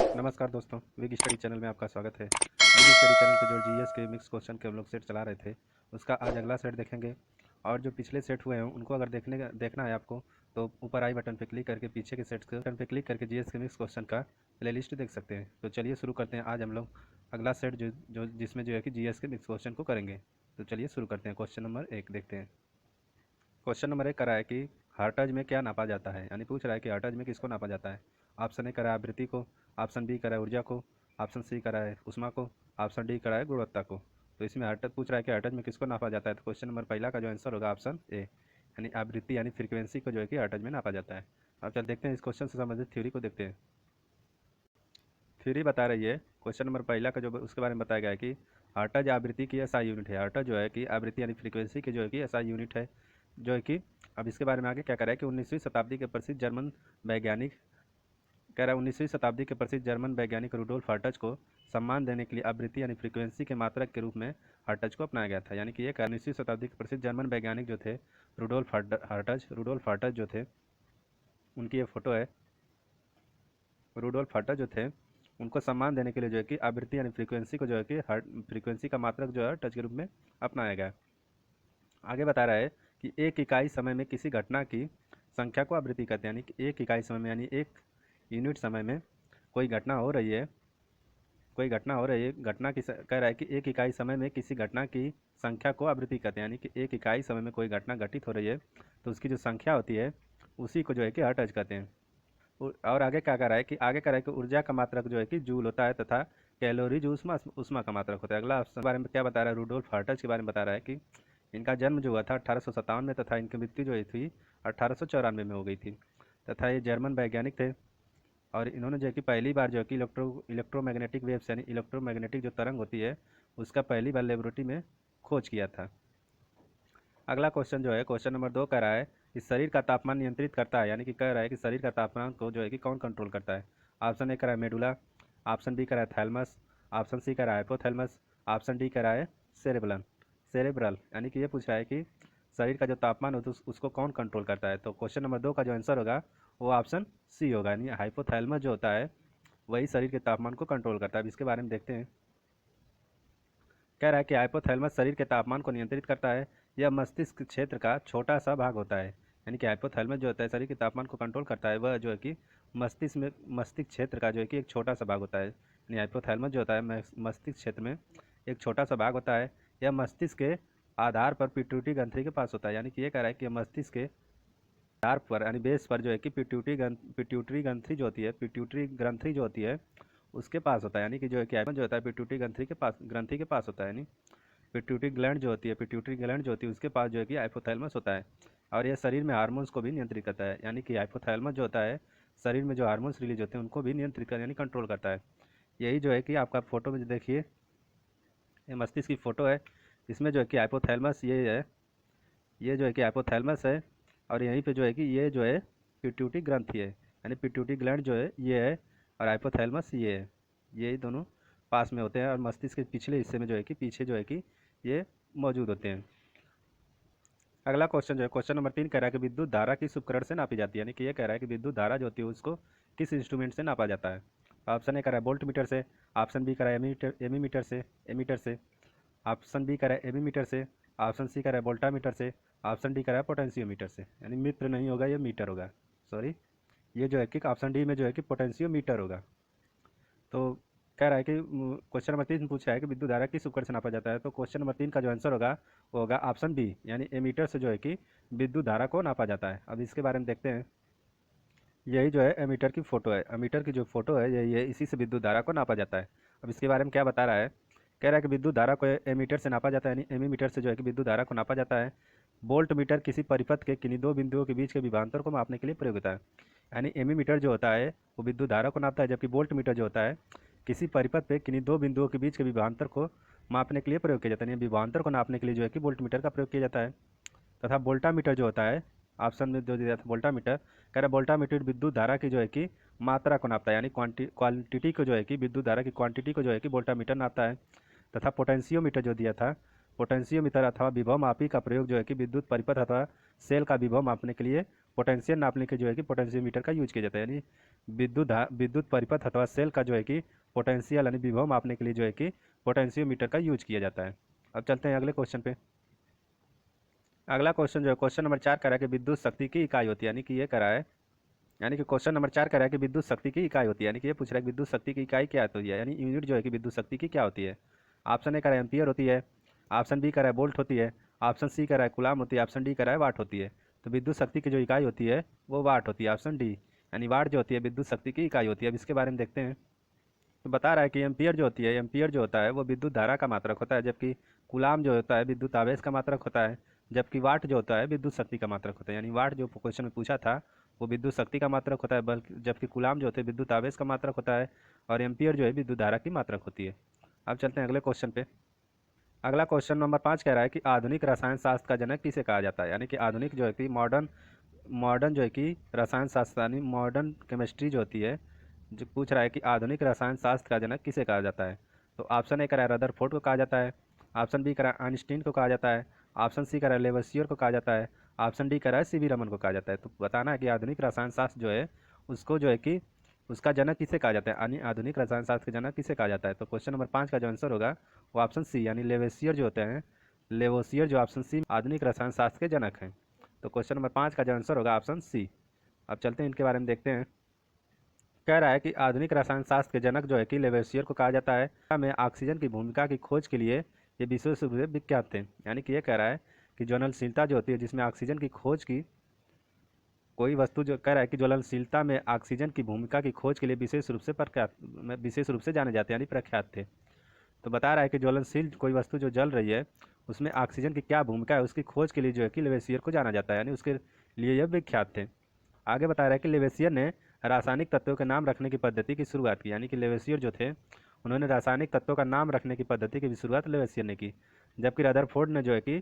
नमस्कार दोस्तों, wig study channel में आपका स्वागत है। विग स्टडी चैनल पे जो जीएस के मिक्स क्वेश्चन के हम लोग सेट चला रहे थे, उसका आज अगला सेट देखेंगे। और जो पिछले सेट हुए हैं उनको अगर देखना है आपको, तो ऊपर आई बटन पे क्लिक करके पीछे के सेट बटन पे क्लिक करके जीएस के मिक्स क्वेश्चन का प्लेलिस्ट देख सकते हैं। तो चलिए शुरू करते हैं। आज हम लोग अगला सेट जिसमें जो है कि जीएस के मिक्स क्वेश्चन को करेंगे। तो चलिए शुरू करते हैं। क्वेश्चन नंबर 1 देखते हैं। क्वेश्चन नंबर 1 करा है कि हर्ट्ज में क्या नापा जाता है, यानी पूछ रहा है कि हर्ट्ज में किसको नापा जाता है। ऑप्शन ए करा है आवृत्ति को, ऑप्शन बी करा है ऊर्जा को, ऑप्शन सी करा है ऊष्मा को, ऑप्शन डी करा है गुणवत्ता को। तो इसमें हर्ट्ज पूछ रहा है कि हर्ट्ज में किसको नापा जाता है। तो क्वेश्चन नंबर पहला का जो आंसर होगा ऑप्शन ए, यानी आवृत्ति यानी फ्रीक्वेंसी को जो है कि हर्ट्ज में नापा जाता है। अब चल देखते हैं इस क्वेश्चन से संबंधित थ्योरी को देखते हैं। थ्योरी बता रही है क्वेश्चन नंबर पहला का जो उसके बारे में बताया गया है कि हर्ट्ज आवृत्ति की एसआई यूनिट है। हर्ट्ज जो है कि आवृत्ति यानी फ्रीक्वेंसी की जो है कि एसआई यूनिट है, जो है कि अब इसके बारे में आगे क्या कह रहा है कि 19वीं शताब्दी के प्रसिद्ध जर्मन वैज्ञानिक कह रहा है 19वीं शताब्दी के प्रसिद्ध जर्मन वैज्ञानिक रुडोल्फ हर्ट्ज को सम्मान देने के लिए आवृत्ति यानी फ्रीक्वेंसी के मात्रक के रूप में हर्ट्ज को अपनाया गया था। यानी कि ये 19वीं शताब्दी के प्रसिद्ध जर्मन वैज्ञानिक जो थे रुडोल्फ हर्ट्ज जो थे, उनकी ये फोटो है। रुडोल्फ हर्ट्ज जो थे उनको सम्मान देने के लिए जो है कि आवृत्ति यानी फ्रीक्वेंसी को जो है कि फ्रीक्वेंसी का मात्रक जो है टच के रूप में अपनाया गया। आगे बता रहा है कि एक इकाई समय में किसी घटना की संख्या को आवृत्ति कहते हैं। यानी कि एक इकाई समय में यानी एक यूनिट समय में कोई घटना हो रही है, घटना की कह रहा है कि एक इकाई समय में किसी घटना की संख्या को आवृत्ति कहते हैं। यानी कि एक इकाई समय में कोई घटना घटित हो रही है तो उसकी जो संख्या होती है उसी को जो है कि हर्ट्ज कहते हैं। और आगे क्या कर रहा है कि ऊर्जा का मात्रक जो है कि जूल होता है तथा कैलोरी जो उष्मा का मात्रक होता है। अगला ऑप्शन बारे में क्या बता रहा है, रुडोल्फ हर्ट्ज के बारे में बता रहा है कि इनका जन्म जो हुआ था 1857 में तथा इनकी मृत्यु जो थी 1894 में हो गई थी। तथा ये जर्मन वैज्ञानिक थे और इन्होंने जो है कि पहली बार जो है कि इलेक्ट्रोमैग्नेटिक वेव्स यानी इलेक्ट्रोमैग्नेटिक जो तरंग होती है उसका पहली बार लेबोरेटरी में खोज किया था। अगला क्वेश्चन जो है क्वेश्चन नंबर 2 कह रहा है कि शरीर का तापमान नियंत्रित करता है। यानी कि कह रहा है कि शरीर का तापमान को जो है कि कौन कंट्रोल करता है। ऑप्शन ए कह रहा है मेडुला, ऑप्शन बी कह रहा है थैलमस, ऑप्शन सी कह रहा है हाइपोथैलमस, ऑप्शन डी कह रहा है सेरेब्रल। यानी कि ये पूछ रहा है कि शरीर का जो तापमान होता है उसको कौन कंट्रोल करता है। तो क्वेश्चन नंबर 2 का जो आंसर होगा वो ऑप्शन सी होगा, यानी हाइपोथैलमस जो होता है वही शरीर के तापमान को कंट्रोल करता है। अब इसके बारे में देखते हैं। कह रहा है कि हाइपोथैलेमस शरीर के तापमान को नियंत्रित करता है। यह मस्तिष्क क्षेत्र का छोटा सा भाग होता है। यानी कि हाइपोथैलेमस जो होता है शरीर के तापमान को कंट्रोल करता है, वह जो है कि मस्तिष्क क्षेत्र का जो है कि एक छोटा सा भाग होता है। यानी हाइपोथैलेमस जो होता है मस्तिष्क क्षेत्र में एक छोटा सा भाग होता है। यह मस्तिष्क के आधार पर पिट्यूटरी ग्रंथि के पास होता है। यानी कि ये कह रहा है कि मस्तिष्क के आधार पर यानी बेस पर जो है कि पिट्यूटरी ग्रंथि जो होती है उसके पास होता है। यानी कि जो है कि जो होता है पिट्यूटरी ग्रंथि के पास होता है। यानी पिट्यूटरी ग्लैंड जो होती है उसके पास जो है कि हाइपोथैलेमस होता है। और यह शरीर में हार्मोन्स को भी नियंत्रित करता है। यानी कि हाइपोथैलेमस जो होता है शरीर में जो हार्मोन्स रिलीज होते हैं उनको भी नियंत्रित करता यानी कंट्रोल करता है। यही जो है कि आपका फोटो में देखिए, ये मस्तिष्क की फ़ोटो है। इसमें जो है कि हाइपोथैलेमस ये जो है कि हाइपोथैलेमस है और यहीं पे जो है कि ये जो है पिट्यूटरी ग्रंथि है। यानी पिट्यूटरी ग्लैंड जो है ये है और हाइपोथैलेमस ये है। ये दोनों पास में होते हैं और मस्तिष्क के पिछले हिस्से में जो है कि पीछे जो है कि ये मौजूद होते हैं। अगला क्वेश्चन जो है क्वेश्चन नंबर 3 कह रहा है कि विद्युत धारा किस उपकरण से नापी जाती है। यानी कि ये कह रहा है कि विद्युत धारा जो होती है उसको किस इंस्ट्रूमेंट से नापा जाता है। ऑप्शन ए कह रहा है वोल्ट मीटर से, ऑप्शन बी कह रहा है एमीमीटर से, ऑप्शन बी कह रहा है एमीमीटर से, ऑप्शन सी कह रहा है वोल्टामीटर से, ऑप्शन डी कह रहा है पोटेंशियोमीटर से। यानी मित्र नहीं होगा, ये मीटर होगा। सॉरी, ये जो है कि ऑप्शन डी में जो है कि पोटेंशियोमीटर होगा। तो कह रहा है कि क्वेश्चन नंबर 3 पूछ रहा है कि विद्युत धारा किस उपकरण से नापा जाता है। तो क्वेश्चन नंबर 3 का जो आंसर होगा वो होगा ऑप्शन बी, यानी एमीटर से जो है कि विद्युत धारा को नापा जाता है। अब इसके बारे में देखते हैं। यही जो है एमीटर की फ़ोटो है। एमीटर की जो फोटो है यही है, इसी से विद्युत धारा को नापा जाता है। अब इसके बारे में क्या बता रहा है, कह रहा है कि विद्युत धारा को एमीटर से नापा जाता है, यानी एमीमीटर से जो है कि विद्युत धारा को नापा जाता है। वोल्ट मीटर किसी परिपथ के किन्हीं दो बिंदुओं के बीच के विभवांतर को मापने के लिए प्रयोग होता है। यानी एमीमीटर जो होता है वो विद्युत धारा को नापता है, जबकि वोल्ट मीटर जो होता है किसी परिपथ पे किन्हीं दो बिंदुओं के बीच के विभवांतर को मापने के लिए प्रयोग किया जाता है। विभवांतर को नापने के लिए जो है कि वोल्ट मीटर का प्रयोग किया जाता है। तथा वोल्टामीटर जो होता है, ऑप्शन में जो दिया था वोल्टामीटर, कह रहा है वोल्टामीटर विद्युत धारा की जो है कि मात्रा को नापता है। यानी क्वांटिटी को जो है कि विद्युत धारा की क्वांटिटी को जो है कि वोल्टामीटर नापता है। तथा पोटेंशियोमीटर जो दिया था, पोटेंशियोमीटर अथवा विभव मापी का प्रयोग जो है कि विद्युत परिपथ अथवा सेल का विभव मापने के लिए पोटेंशियल नापने के जो है कि पोटेंशियोमीटर का यूज किया जाता है, यानी विद्युत परिपथ अथवा सेल का जो है कि पोटेंशियल यानी विभव मापने के लिए जो है कि पोटेंशियोमीटर का यूज किया जाता है। अब चलते हैं अगले क्वेश्चन पे। अगला क्वेश्चन जो है क्वेश्चन नंबर 4 कह रहा है कि विद्युत शक्ति की इकाई होती है, यानी कि ये कह रहा है, यानी कि क्वेश्चन नंबर 4 कह रहा है कि विद्युत शक्ति की इकाई होती है, यानी कि ये पूछ रहा है कि विद्युत शक्ति की इकाई क्या होती है, यानी यूनिट जो है कि विद्युत शक्ति की क्या होती है। ऑप्शन ए कह रहा है एम्पियर होती है, ऑप्शन बी कह रहा है वोल्ट होती है, ऑप्शन सी कह रहा है कूलाम होती है, ऑप्शन डी कह रहा है वाट होती है। तो विद्युत शक्ति की जो इकाई होती है वो वाट होती है, ऑप्शन डी, यानी वाट जो होती है विद्युत शक्ति की इकाई होती है। अब इसके बारे में देखते हैं। तो बता रहा है कि एम्पियर जो होती है, एम्पियर जो होता है वो विद्युत धारा का मात्रक होता है, जबकि कूलाम जो होता है विद्युत आवेश का मात्रक होता है, जबकि वाट जो होता है विद्युत शक्ति का मात्रक होता है। यानी वाट जो क्वेश्चन में पूछा था वो विद्युत शक्ति का मात्रक होता है, बल्कि जबकि कूलाम जो होते हैं विद्युत आवेश का मात्रक होता है, और एम्पियर जो है विद्युत धारा की मात्रक होती है। अब चलते हैं अगले क्वेश्चन पे। अगला क्वेश्चन नंबर 5 कह रहा है कि आधुनिक रसायन शास्त्र का जनक किसे कहा जाता है, यानी कि आधुनिक जो है कि मॉडर्न मॉडर्न जो है कि रसायन शास्त्र यानी मॉडर्न केमिस्ट्री जो होती है, जो पूछ रहा है कि आधुनिक रसायन शास्त्र का जनक किसे कहा जाता है। तो ऑप्शन ए कह रहा है रदरफोर्ड को कहा जाता है, ऑप्शन बी कह रहा है आइंस्टीन को कहा जाता है, ऑप्शन सी कह रहा है लेवसियर को कहा जाता है, ऑप्शन डी कह रहा है सीवी रमन को कहा जाता है। तो बताना है कि आधुनिक रसायन शास्त्र जो है उसको जो है कि उसका जनक किसे कहा जाता है, यानी आधुनिक रसायन शास्त्र के जनक किसे कहा जाता है। तो क्वेश्चन नंबर 5 का जो आंसर होगा वो ऑप्शन सी, यानी लेवेसियर जो होते हैं, लेवोसियर जो ऑप्शन सी आधुनिक रसायन शास्त्र के जनक हैं। तो क्वेश्चन नंबर 5 का जो आंसर होगा ऑप्शन सी। अब चलते हैं इनके बारे में देखते हैं। कह रहा है कि आधुनिक रसायन शास्त्र के जनक जो है कि लेवेसियर को कहा जाता है, में ऑक्सीजन की भूमिका की खोज के लिए ये विशेष रूप से विख्यात थे। यानी कि ये कह रहा है कि ज्वलनशीलता जो होती है जिसमें ऑक्सीजन की खोज की कोई वस्तु, जो कह रहा है कि ज्वलनशीलता में ऑक्सीजन की भूमिका की खोज के लिए विशेष रूप से जाने जाते हैं, यानी प्रख्यात थे। तो बता रहा है कि ज्वलनशील कोई वस्तु जो जल रही है उसमें ऑक्सीजन की क्या भूमिका है उसकी खोज के लिए जो है कि लेवेसियर को जाना जाता है, यानी उसके लिए यह विख्यात थे। आगे बता रहा है कि लेवेसियर ने रासायनिक तत्वों के नाम रखने की पद्धति की शुरुआत की, यानी कि लेवेसियर जो थे उन्होंने रासायनिक तत्वों का नाम रखने की पद्धति की भी शुरुआत लेवेसियर ने की। जबकि रदरफोर्ड ने जो है कि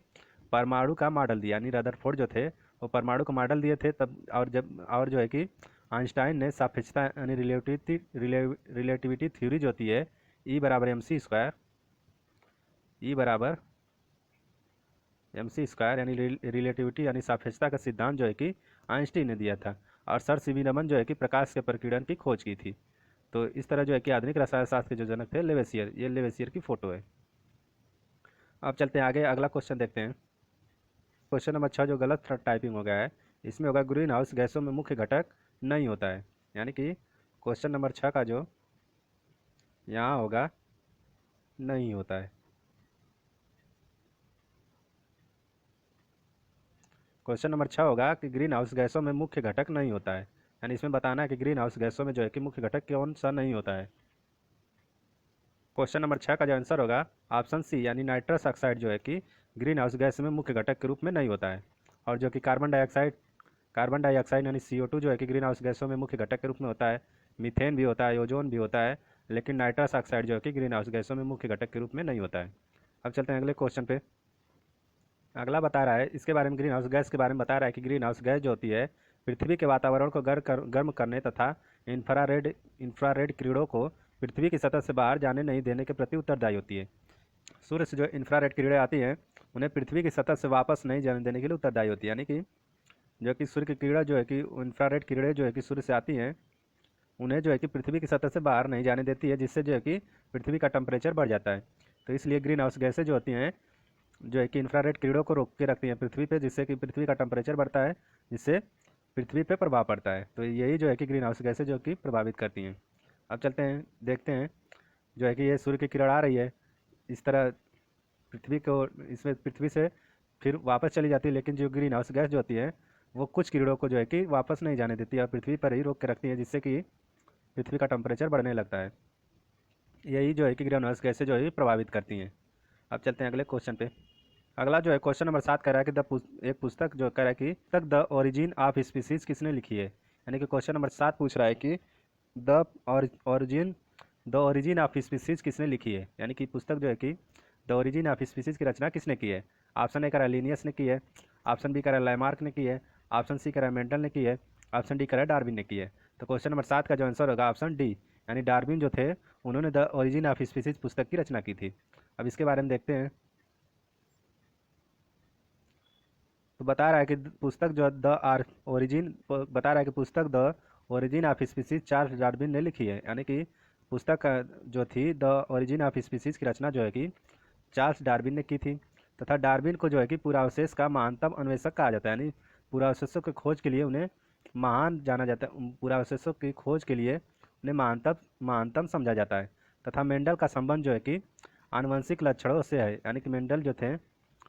परमाणु का मॉडल दिया, यानी रदरफोर्ड जो थे वो परमाणु का मॉडल दिए थे तब, और जो है कि आइंस्टाइन ने सापेक्षता यानी रिलेटिविटी थ्योरी जो होती है ई बराबर एम सी स्क्वायर, ई बराबर एम सी स्क्वायर यानी रिलेटिविटी यानी सापेक्षता का सिद्धांत जो है कि आइंस्टीन ने दिया था, और सर सीवी रमन जो है कि प्रकाश के प्रकीर्णन की खोज की थी। तो इस तरह जो है कि आधुनिक रसायन शास्त्र के जो जनक थे लेवेसियर, ये लेवेसियर की फोटो है। अब चलते हैं आगे, अगला क्वेश्चन देखते हैं। क्वेश्चन नंबर 6 जो गलत टाइपिंग हो गया है इसमें होगा ग्रीन हाउस गैसों में मुख्य घटक नहीं होता है, यानी कि क्वेश्चन नंबर 6 का जो यहाँ होगा नहीं होता है। क्वेश्चन नंबर 6 होगा कि ग्रीन हाउस गैसों में मुख्य घटक नहीं होता है, यानी इसमें बताना है कि ग्रीन हाउस गैसों में जो है कि मुख्य घटक कौन सा नहीं होता है। क्वेश्चन नंबर 6 का जो आंसर होगा ऑप्शन सी, यानी नाइट्रस ऑक्साइड जो है कि ग्रीन हाउस गैस में मुख्य घटक के रूप में नहीं होता है, और जो कि कार्बन डाइऑक्साइड यानी CO2 जो है कि ग्रीन हाउस गैसों में मुख्य घटक के रूप में होता है। मीथेन भी होता है, ओजोन भी होता है, लेकिन नाइट्रस ऑक्साइड जो है कि ग्रीन हाउस गैसों में मुख्य घटक के रूप में नहीं होता है। अब चलते हैं अगले क्वेश्चन पे। अगला बता रहा है इसके बारे में, ग्रीन हाउस गैस के बारे में बता रहा है कि ग्रीन हाउस गैस जो होती है पृथ्वी के वातावरण को गर्म करने तथा इंफ्रारेड किरणों को पृथ्वी की सतह से बाहर जाने नहीं देने के प्रति उत्तरदायी होती है। सूर्य से जो इंफ्रारेड किरणें आती हैं उन्हें पृथ्वी की सतह से वापस नहीं जाने देने के लिए उत्तरदायी होती है, यानी कि जो कि सूर्य की किरणें जो है कि इंफ्रारेड किरणें जो है कि सूर्य से आती हैं उन्हें जो है कि पृथ्वी की सतह से बाहर नहीं जाने देती है, जिससे जो है कि पृथ्वी का टेम्परेचर बढ़ जाता है। तो इसलिए ग्रीन हाउस गैसें जो होती हैं जो है कि इंफ्रारेड किरणों को रोक के रखती हैं पृथ्वी पे, जिससे कि पृथ्वी का टेम्परेचर बढ़ता है, जिससे पृथ्वी पे प्रभाव पड़ता है। तो यही जो है कि ग्रीन हाउस गैसें जो कि प्रभावित करती हैं। अब चलते हैं देखते हैं, जो है कि ये सूर्य की किरण आ रही है इस तरह पृथ्वी को, इसमें पृथ्वी से फिर वापस चली जाती है, लेकिन जो ग्रीन हाउस गैस जो होती है वो कुछ किरणों को जो है कि वापस नहीं जाने देती है और पृथ्वी पर ही रोक के रखती है, जिससे कि पृथ्वी का टेम्परेचर बढ़ने लगता है। यही जो है कि ग्रीन हाउस गैसें जो है प्रभावित करती हैं। अब चलते हैं अगले क्वेश्चन पे। अगला जो है क्वेश्चन नंबर 7 कह रहा है कि एक पुस्तक जो कह रहा है कि तक द ओरिजिन ऑफ स्पीसीज किसने लिखी है, यानी कि क्वेश्चन नंबर 7 पूछ रहा है कि द ओरिजिन ऑफ स्पीसीज किसने लिखी है, यानी कि पुस्तक जो है कि द ओरिजिन ऑफ स्पीसीज की रचना किसने की है। ऑप्शन ए कह रहा है लिनियस ने की है, ऑप्शन बी कह रहा है लैमार्क ने की है, ऑप्शन सी कह रहा है मेंडल ने की है, ऑप्शन डी कह रहा है डार्विन ने की है। तो क्वेश्चन नंबर 7 का जो आंसर होगा ऑप्शन डी, यानी डार्विन जो थे उन्होंने द ओरिजिन ऑफ स्पीसीज पुस्तक की रचना की थी। अब इसके बारे में देखते हैं। तो बता रहा है कि पुस्तक जो द आर ओरिजिन बता रहा है कि पुस्तक the origin of species Charles Darwin ने लिखी है, यानी कि पुस्तक जो थी द ओरिजिन ऑफ स्पीसीज की रचना जो है कि चार्ल्स डार्विन ने की थी। तथा डार्विन को जो है कि पुरावशेष का महानतम अन्वेषक कहा जाता है, यानी पुरावशेषों की खोज के लिए उन्हें महान जाना जाता है, पुरावशेषों की खोज के लिए उन्हें महानतम महानतम समझा जाता है। तथा मेंडल का संबंध जो है कि आनुवंशिक लक्षणों से है, यानी कि मेंडल जो थे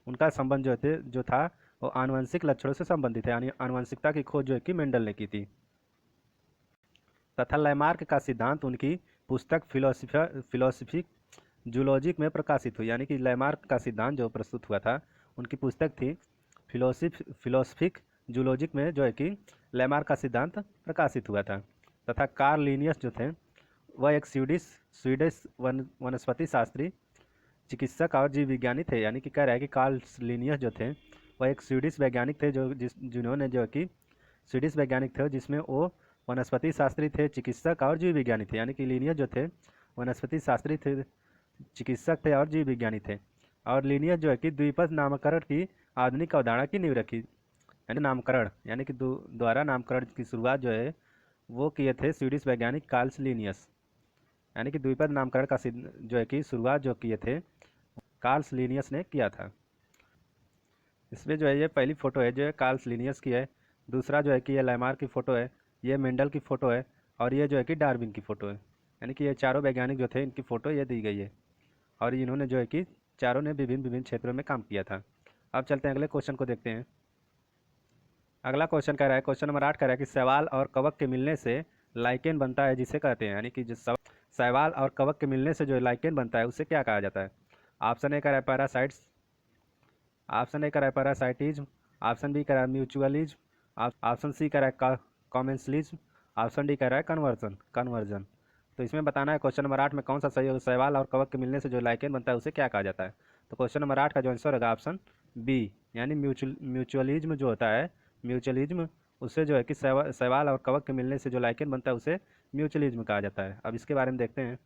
उनका संबंध जो था वो आनुवंशिक लक्षणों से संबंधित है, यानी आनुवंशिकता की खोज जो है कि मेंडल ने की थी। तथा लैमार्क का सिद्धांत उनकी पुस्तक फिलोसफी जूलॉजिक में प्रकाशित हुई, यानी कि लैमार्क का सिद्धांत जो प्रस्तुत हुआ था उनकी पुस्तक थी फिलोसफिक जूलॉजिक में जो है कि लैमार्क का सिद्धांत प्रकाशित हुआ था। तथा कार्ल लिनियस जो थे वह एक स्वीडिश वनस्पति शास्त्री, चिकित्सक और जीव विज्ञानी थे, यानी कि कह रहा है कि कार्ल लिनियस जो थे वह एक स्वीडिश वैज्ञानिक थे जिन्होंने जो कि स्वीडिश वैज्ञानिक थे जिसमें वो वनस्पति शास्त्री थे, चिकित्सक और जीव विज्ञानी थे, यानी कि लिनियस जो थे वनस्पति शास्त्री थे, चिकित्सक थे और जीव विज्ञानी थे। और लिनियस जो है कि द्विपद नामकरण की आधुनिक अवधारणा की नींव रखी, यानी नामकरण यानी कि द्वारा नामकरण की शुरुआत जो है वो किए थे स्वीडिश वैज्ञानिक कार्ल लिनियस, यानी कि द्विपद नामकरण का जो है कि शुरुआत जो किए थे कार्ल लिनियस ने किया था। इसमें जो है ये पहली फ़ोटो है जो है कार्ल लिनियस की है, दूसरा जो है कि ये लैमार्क की फ़ोटो है, ये मेंडल की फ़ोटो है, और ये जो है कि डार्विन की फ़ोटो है, यानी कि ये चारों वैज्ञानिक जो थे इनकी फ़ोटो ये दी गई है, और इन्होंने जो है कि चारों ने विभिन्न विभिन्न क्षेत्रों में काम किया था। अब चलते हैं अगले क्वेश्चन को देखते हैं। अगला क्वेश्चन कह रहा है, क्वेश्चन नंबर 8 कह रहा है कि शैवाल और कवक के मिलने से लाइकेन बनता है जिसे कहते हैं, यानी कि जो शैवाल और कवक के मिलने से जो लाइकेन बनता है उसे क्या कहा जाता है। ऑप्शन ए कह रहा है पैरासाइट्स, ऑप्शन ए कह रहा है पैरासाइटिज्म, ऑप्शन बी कह रहा है म्यूचुअलिज्म, ऑप्शन सी कह रहा है कॉमेंसलिज्म, ऑप्शन डी कह रहा है कन्वर्जन। तो इसमें बताना है क्वेश्चन नंबर 8 में कौन सा सही होगा, शैवाल और कवक के मिलने से जो लाइकेन बनता है उसे क्या कहा जाता है। तो क्वेश्चन नंबर 8 का जो आंसर होगा ऑप्शन बी, यानी म्यूचुअलिज्म जो होता है, म्यूचुअलिज्म उससे जो है कि शैवाल और कवक के मिलने से जो लाइकेन बनता है उसे म्यूचुअलिज्म कहा जाता है। अब इसके बारे में देखते हैं।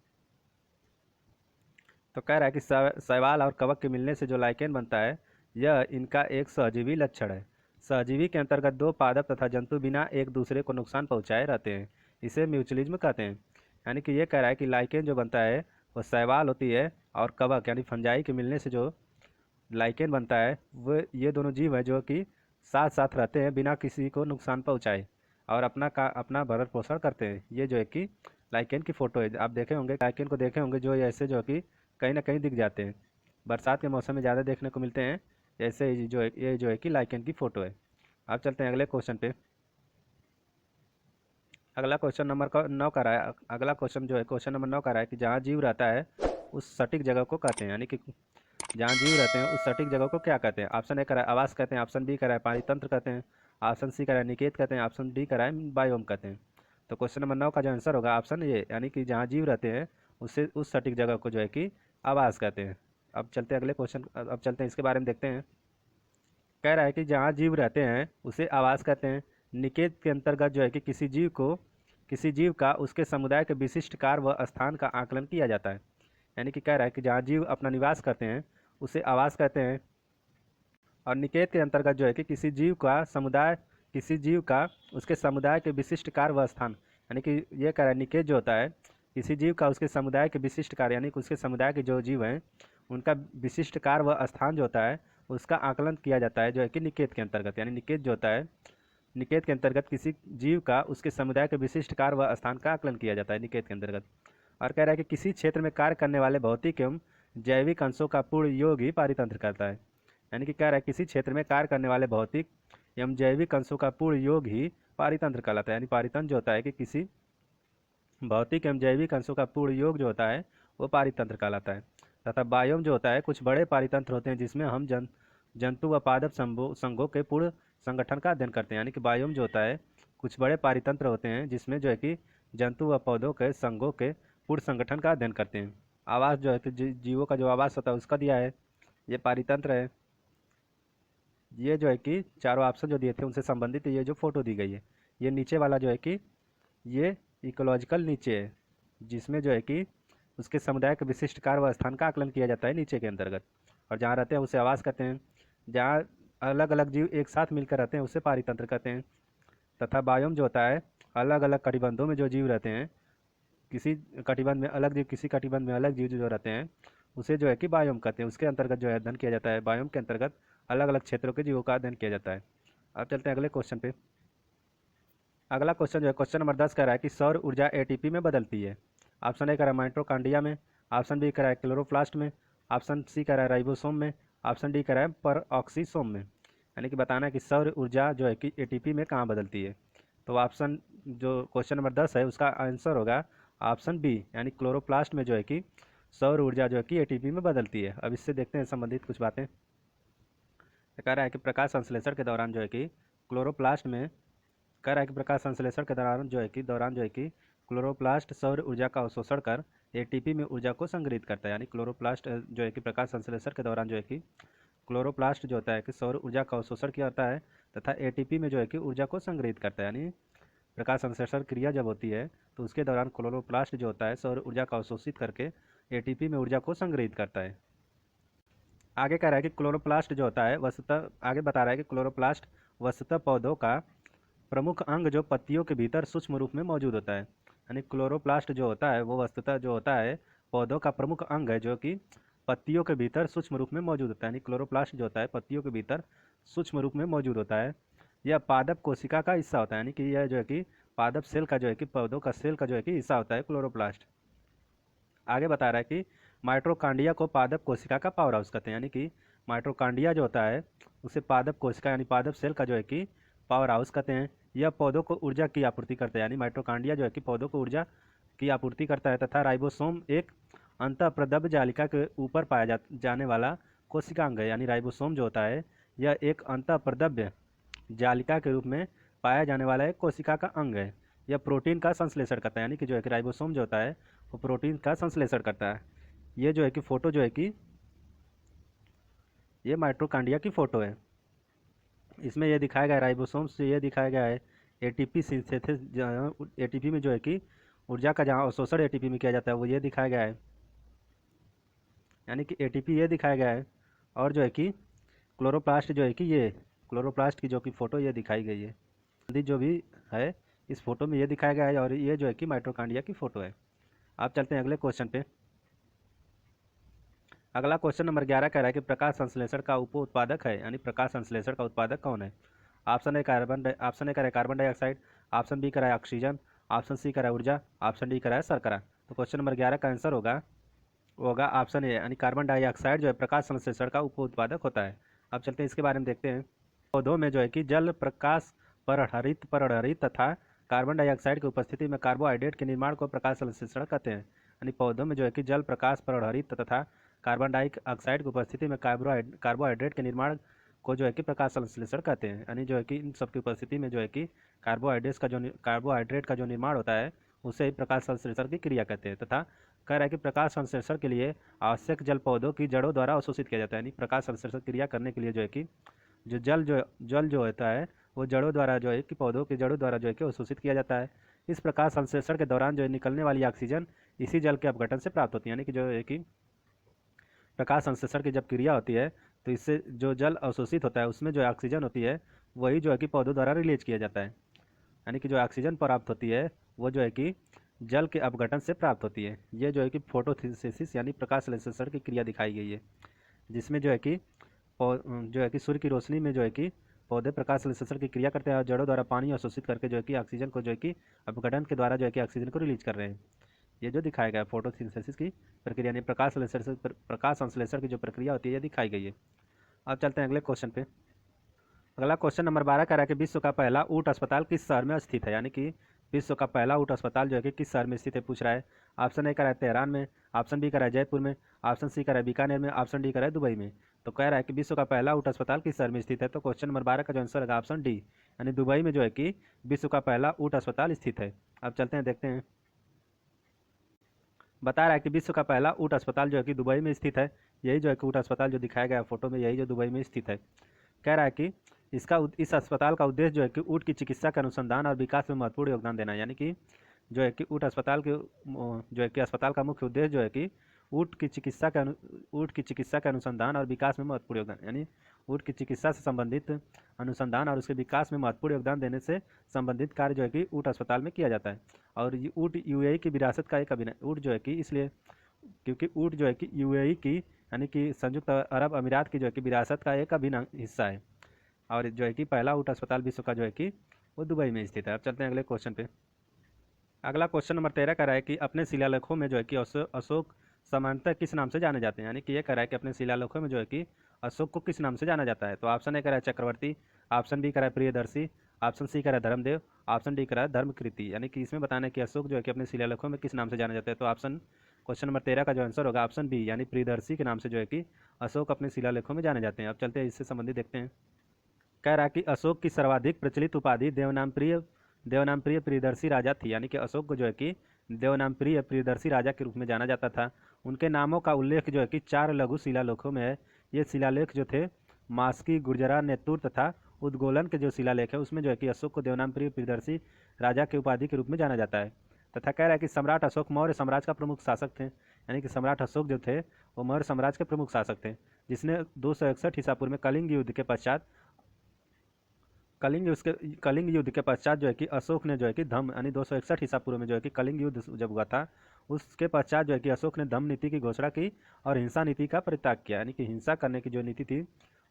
तो कह रहा है कि शैवाल और कवक के मिलने से जो लाइकेन बनता है यह इनका एक सहजीवी लक्षण है। सहजीवी के अंतर्गत दो पादप तथा जंतु बिना एक दूसरे को नुकसान पहुंचाए रहते हैं, इसे म्यूचुअलिज्म कहते हैं। यानी कि ये कह रहा है कि लाइकेन जो बनता है वो शैवाल होती है और कवक यानी फंजाई के मिलने से जो लाइकेन बनता है वो ये दोनों जीव हैं जो कि साथ साथ रहते हैं बिना किसी को नुकसान पहुंचाए और अपना भरण पोषण करते हैं। ये जो है कि लाइकेन की फ़ोटो है, आप देखे होंगे लाइकेन को देखे होंगे जो ऐसे जो कि कहीं ना कहीं दिख जाते हैं, बरसात के मौसम में ज़्यादा देखने को मिलते हैं। ऐसे ही जो है ये जो है कि लाइकेन की फ़ोटो है। अब चलते हैं अगले क्वेश्चन पे। अगला क्वेश्चन नंबर 9 का रहा है, अगला क्वेश्चन जो है क्वेश्चन नंबर 9 का रहा है कि जहाँ जीव रहता है उस सटीक जगह को कहते हैं, यानी कि जहाँ जीव रहते हैं उस सटीक जगह को क्या कहते हैं। ऑप्शन ए कह रहा है आवास कहते हैं, ऑप्शन बी कह रहा है पारितंत्र कहते हैं, ऑप्शन सी कह रहा है निकेत कहते हैं, ऑप्शन डी कह रहा है बायोम कहते हैं। तो क्वेश्चन नंबर 9 का जो आंसर होगा ऑप्शन ए, यानी कि जहाँ जीव रहते हैं उससे उस सटीक जगह को जो है कि आवास कहते हैं। अब चलते हैं अगले क्वेश्चन, अब चलते हैं इसके बारे में देखते हैं। कह रहा है कि जहाँ जीव रहते हैं उसे आवास कहते हैं। निकेत के अंतर्गत जो है कि किसी जीव का उसके समुदाय के विशिष्ट कार्य व स्थान का आकलन किया जाता है, यानी कि कह रहा है कि जहाँ जीव अपना निवास करते हैं उसे आवास कहते हैं। और निकेत के अंतर्गत जो है कि किसी जीव का उसके समुदाय के विशिष्ट कार्य व स्थान, यानी कि ये कह रहा है निकेत जो होता है किसी जीव का उसके समुदाय के विशिष्ट कार्य, यानी कि उसके समुदाय के जो जीव हैं उनका विशिष्ट कार्य व स्थान जो होता है उसका आकलन किया जाता है जो है कि निकेत के अंतर्गत, यानी निकेत जो होता है निकेत के अंतर्गत किसी जीव का उसके समुदाय के विशिष्ट कार्य व स्थान का आकलन किया जाता है निकेत के अंतर्गत। और कह रहा है कि किसी क्षेत्र में कार्य करने वाले भौतिक एवं जैविक अंशों का पूर्ण योग ही पारितंत्र करता है, यानी कि कह रहा है किसी क्षेत्र में कार्य करने वाले भौतिक एवं जैविक अंशों का पूर्ण योग ही पारितंत्र कहलाता है, यानी पारितंत्र जो होता है कि किसी भौतिक एवं जैविक अंशों का पूर्ण योग जो होता है वो पारितंत्र कहलाता है। तथा बायोम जो होता है कुछ बड़े पारितंत्र होते हैं जिसमें हम जंतु व पादप संघों के पूर्ण संगठन का अध्ययन करते हैं, यानी कि बायोम जो होता है कुछ बड़े पारितंत्र होते हैं जिसमें जो है कि जंतु व पौधों के संघों के पूर्ण संगठन का अध्ययन करते हैं। आवास जो है कि जीवों का जो आवास होता है उसका दिया है, ये पारितंत्र है। ये जो है कि चारों ऑप्शन जो दिए थे उनसे संबंधित ये जो फोटो दी गई है, ये नीचे वाला जो है कि ये इकोलॉजिकल नीचे है जिसमें जो है कि उसके समुदाय के विशिष्ट कार्य व स्थान का आकलन किया जाता है नीचे के अंतर्गत। और जहाँ रहते हैं उसे आवास कहते हैं। जहाँ अलग अलग जीव एक साथ मिलकर रहते हैं उसे पारितंत्र कहते हैं। तथा बायोम जो होता है, अलग अलग कटिबंधों में जो जीव रहते हैं, किसी कटिबंध में अलग जीव, किसी कटिबंध में अलग जीव जो रहते हैं, उसे जो है कि बायोम कहते हैं। उसके अंतर्गत जो है अध्ययन किया जाता है। बायोम के अंतर्गत अलग अलग क्षेत्रों के जीवों का अध्ययन किया जाता है। अब चलते हैं अगले क्वेश्चन पे। अगला क्वेश्चन जो है क्वेश्चन नंबर 10 कह रहा है कि सौर ऊर्जा एटीपी में बदलती है। ऑप्शन ए कह रहा है माइटोकॉन्ड्रिया में, ऑप्शन बी कह रहा है क्लोरोप्लास्ट में, ऑप्शन सी कह रहा है राइबोसोम में, ऑप्शन डी कह रहा है परऑक्सीसोम में। यानी कि बताना है कि सौर ऊर्जा जो है कि एटीपी में कहाँ बदलती है। तो ऑप्शन जो क्वेश्चन नंबर 10 है उसका आंसर होगा ऑप्शन बी, यानी क्लोरोप्लास्ट में जो है कि सौर ऊर्जा जो है कि एटीपी में बदलती है। अब इससे देखते हैं संबंधित कुछ बातें। कह रहा है कि प्रकाश संश्लेषण के दौरान जो है कि क्लोरोप्लास्ट में, कह रहा है कि प्रकाश संश्लेषण के दौरान जो है कि क्लोरोप्लास्ट सौर ऊर्जा का अवशोषण कर एटीपी में ऊर्जा को संग्रहित करता है। यानी क्लोरोप्लास्ट जो है कि प्रकाश संश्लेषण के दौरान जो है कि क्लोरोप्लास्ट जो होता है कि सौर ऊर्जा का अवशोषण किया जाता है तथा एटीपी में जो है कि ऊर्जा को संग्रहित करता है। यानी प्रकाश संश्लेषण क्रिया जब होती है तो उसके दौरान क्लोरोप्लास्ट जो होता है सौर ऊर्जा का अवशोषित करके एटीपी में ऊर्जा को संग्रहित करता है। आगे कह रहा है कि क्लोरोप्लास्ट जो होता है वस्तुतः, आगे बता रहा है कि क्लोरोप्लास्ट वस्तुतः पौधों का प्रमुख अंग जो पत्तियों के भीतर सूक्ष्म रूप में मौजूद होता है। यानी क्लोरोप्लास्ट जो होता है वो वस्तुतः जो होता है पौधों का प्रमुख अंग है जो कि पत्तियों के भीतर सूक्ष्म रूप में मौजूद होता है। यानी क्लोरोप्लास्ट जो होता है पत्तियों के भीतर सूक्ष्म रूप में मौजूद होता है। यह पादप कोशिका का हिस्सा होता है। यानी कि यह जो है कि पादप सेल का जो है कि पौधों का सेल का जो है कि हिस्सा होता है क्लोरोप्लास्ट। आगे बता रहा है कि माइटोकॉन्ड्रिया को पादप कोशिका का पावर हाउस कहते हैं। यानी कि माइटोकॉन्ड्रिया जो होता है उसे पादप कोशिका यानी पादप सेल का जो है कि पावर हाउस कहते हैं। यह पौधों को ऊर्जा की आपूर्ति करता है। यानी माइटोकॉन्ड्रिया जो है कि पौधों को ऊर्जा की आपूर्ति करता है। तथा राइबोसोम एक अंतःप्रदब्ध जालिका के ऊपर पाया जाने वाला कोशिकांग है। यानी राइबोसोम जो होता है यह एक अंतःप्रदब्ध जालिका के रूप में पाया जाने वाला एक कोशिका का अंग है। यह प्रोटीन का संश्लेषण करता है। यानी कि जो है कि राइबोसोम जो होता है वो प्रोटीन का संश्लेषण करता है। ये जो है कि फोटो जो है कि ये माइटोकॉन्ड्रिया की फोटो है। इसमें यह दिखाया गया है राइबोसोम से यह दिखाया गया है एटीपी सिंथेसिस, एटीपी में जो है कि ऊर्जा का जहाँ अवशोषण एटीपी में किया जाता है वो ये दिखाया गया है। यानी कि एटीपी ये दिखाया गया है। और जो है कि क्लोरोप्लास्ट जो है कि ये क्लोरोप्लास्ट की जो कि फ़ोटो ये दिखाई गई है। जो भी है इस फोटो में ये दिखाया गया है और ये जो है कि माइटोकॉन्ड्रिया की फ़ोटो है। आप चलते हैं अगले क्वेश्चन पे। अगला क्वेश्चन नंबर 11 कह रहा है कि प्रकाश संश्लेषण का उप उत्पादक है। यानी प्रकाश संश्लेषण का उत्पादक कौन है। ऑप्शन ए कह रहा है कार्बन डाइऑक्साइड, ऑप्शन बी कह रहा है ऑक्सीजन, ऑप्शन सी कह रहा है ऊर्जा, ऑप्शन डी कह रहा है शर्करा। तो क्वेश्चन नंबर 11 का आंसर होगा ऑप्शन ए, यानी कार्बन डाइऑक्साइड जो है प्रकाश संश्लेषण का उप उत्पादक होता है। अब चलते हैं इसके बारे में देखते हैं। पौधों में जो है कि जल प्रकाश परहरित तथा कार्बन डाइऑक्साइड की उपस्थिति में कार्बोहाइड्रेट के निर्माण को प्रकाश संश्लेषण कहते हैं। यानी पौधों में जो है कि जल प्रकाश परहरित तथा कार्बन डाइऑक्साइड की उपस्थिति में कार्बोहाइड्रेट के निर्माण को जो है कि प्रकाश संश्लेषण कहते हैं। यानी जो है कि इन सबकी उपस्थिति में जो है कि कार्बोहाइड्रेट का जो निर्माण होता है उसे ही प्रकाश संश्लेषण की क्रिया कहते हैं। तथा कह रहा है कि प्रकाश संश्लेषण के लिए आवश्यक जल पौधों की जड़ों द्वारा अवशोषित किया जाता है। यानी प्रकाश संश्लेषण क्रिया करने के लिए जो है कि जो जल जो होता है वो जड़ों द्वारा जो है कि पौधों की जड़ों द्वारा जो है कि अवशोषित किया जाता है। इस प्रकाश संश्लेषण के दौरान जो है निकलने वाली ऑक्सीजन इसी जल के अपघटन से प्राप्त होती है। यानी कि जो है कि प्रकाश संश्लेषण की जब क्रिया होती है तो इससे जो जल अवशोषित होता है उसमें जो ऑक्सीजन होती है वही जो है कि पौधों द्वारा रिलीज किया जाता है। यानी कि जो ऑक्सीजन प्राप्त होती है वो जो है कि जल के अपघटन से प्राप्त होती है। ये जो है कि फोटोसिंथेसिस यानी प्रकाश संश्लेषण की क्रिया दिखाई गई है, जिसमें जो है कि सूर्य की रोशनी में जो है कि पौधे प्रकाश संश्लेषण की क्रिया करते हैं और जड़ों द्वारा पानी अवशोषित करके जो है कि ऑक्सीजन को जो है कि अपघटन के द्वारा जो है कि ऑक्सीजन को रिलीज कर रहे हैं। ये जो दिखाया गया फोटोसिंथेसिस की प्रक्रिया यानी प्रकाश संश्लेषण की जो प्रक्रिया होती है ये दिखाई गई है। अब चलते हैं अगले क्वेश्चन पे। अगला क्वेश्चन नंबर 12 कह रहा है कि विश्व का पहला ऊँट अस्पताल किस शहर में स्थित है। यानी कि विश्व का पहला ऊँट अस्पताल जो है कि किस शहर में स्थित है पूछ रहा है। ऑप्शन ए कह रहा है तेहरान में, ऑप्शन बी कह रहा है जयपुर में, ऑप्शन सी कह रहा है बीकानेर में, ऑप्शन डी कह रहा है दुबई में। तो कह रहा है कि विश्व का पहला ऊँट अस्पताल किस शहर में स्थित है। तो क्वेश्चन नंबर 12 का जो आंसर है ऑप्शन डी, यानी दुबई में जो है कि विश्व का पहला ऊँट अस्पताल स्थित है। अब चलते हैं देखते हैं। बता रहा है कि विश्व का पहला ऊँट अस्पताल जो है कि दुबई में स्थित है। यही जो है कि ऊँट अस्पताल जो दिखाया गया फोटो में यही जो दुबई में स्थित है। कह रहा है कि इस अस्पताल का उद्देश्य जो है कि ऊँट की चिकित्सा के अनुसंधान और विकास में महत्वपूर्ण योगदान देना है। यानी कि जो है कि ऊँट अस्पताल के जो है कि अस्पताल का मुख्य उद्देश्य जो है कि ऊँट की चिकित्सा के अनुसंधान और विकास में महत्वपूर्ण योगदान, यानी ऊँट की चिकित्सा से संबंधित अनुसंधान और उसके विकास में महत्वपूर्ण योगदान देने से संबंधित कार्य जो है कि ऊँट अस्पताल में किया जाता है। और ये ऊँट यूएई की विरासत का एक अभिन्न ऊँट जो है कि इसलिए क्योंकि ऊँट जो है कि यूएई की यानी कि संयुक्त अरब अमीरात की जो है कि विरासत का एक अभिन्न हिस्सा है। और जो है कि पहला ऊँट अस्पताल विश्व का जो है कि वो दुबई में स्थित है। अब चलते हैं अगले क्वेश्चन पे। अगला क्वेश्चन नंबर 13 कह रहा है कि अपने शिलालेखों में जो है कि अशोक सामान्यतः किस नाम से जाने जाते हैं, यानी कि ये कह रहा है कि अपने शिलालेखों में जो है कि अशोक को किस नाम से जाना जाता है। तो ऑप्शन ए कह रहा है चक्रवर्ती, ऑप्शन बी कह रहा है प्रियदर्शी, ऑप्शन सी कह रहा है धर्मदेव, ऑप्शन डी कह रहा है धर्मकृति। यानी कि इसमें बताना है कि अशोक जो है कि अपने शिलालेखों में किस नाम से जाना जाता है। तो ऑप्शन क्वेश्चन नंबर 13 का जो आंसर होगा ऑप्शन बी, यानी प्रियदर्शी के नाम से जो है कि अशोक अपने शिलालेखों में जाने जाते हैं। अब चलते हैं इससे संबंधित देखते हैं। कह रहा है कि अशोक की सर्वाधिक प्रचलित उपाधि देवनामप्रिय प्रियदर्शी राजा थी, यानी कि अशोक को जो है कि देवनामप्रिय प्रियदर्शी राजा के रूप में जाना जाता था। उनके नामों का उल्लेख जो है कि 4 लघु शिलालेखों में है। ये शिलालेख जो थे मास्की, गुर्जरा, नेत्तूर तथा उद्गोलन के जो शिलालेख है उसमें जो है कि अशोक को देवनामप्रिय प्रियदर्शी राजा की उपाधि के रूप में जाना जाता है। तथा कह रहा है कि सम्राट अशोक मौर्य साम्राज्य का प्रमुख शासक थे, यानी कि सम्राट अशोक जो थे वो मौर्य साम्राज्य के प्रमुख शासक थे, जिसने 261 ईसा पूर्व में कलिंग युद्ध के पश्चात जो है कि अशोक ने जो है कि धम्म यानी 261 ईसा पूर्व में जो है कि कलिंग युद्ध जब हुआ था उसके पश्चात जो है कि अशोक ने धम्म नीति की घोषणा की और हिंसा नीति का परित्याग किया, यानी कि हिंसा करने की जो नीति थी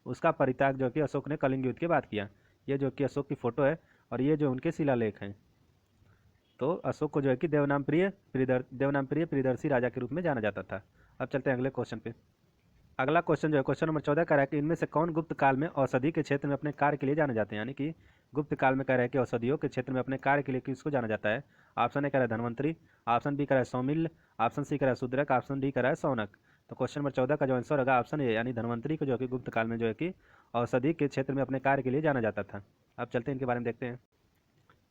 उसका परित्याग जो कि अशोक ने कलिंग युद्ध के बाद किया। ये जो कि अशोक की फोटो है और ये जो उनके शिलालेख हैं। तो अशोक को जो है कि देवनामप्रिय प्रियदर्शी राजा के रूप में जाना जाता था। अब चलते हैं अगले क्वेश्चन पे। अगला क्वेश्चन जो है क्वेश्चन नंबर 14 कह रहा है कि इनमें से कौन गुप्त काल में औषधि के क्षेत्र में अपने कार्य के लिए जाने जाते हैं, यानी कि गुप्त काल में कह रहा है कि औषधियों के क्षेत्र में अपने कार्य के लिए किसको जाना जाता है। ऑप्शन ए कह रहा है धनवंतरी, ऑप्शन बी कह रहा है सौमिल्य, ऑप्शन सी कह रहा है शूद्रक, ऑप्शन डी कह रहा है सौनक। तो क्वेश्चन नंबर 14 का जो आंसर होगा ऑप्शन ए, यानी धनवंतरी को जो कि गुप्त काल में जो है कि औषधि के क्षेत्र में अपने कार्य के लिए जाना जाता था। अब चलते हैं इनके बारे में देखते हैं।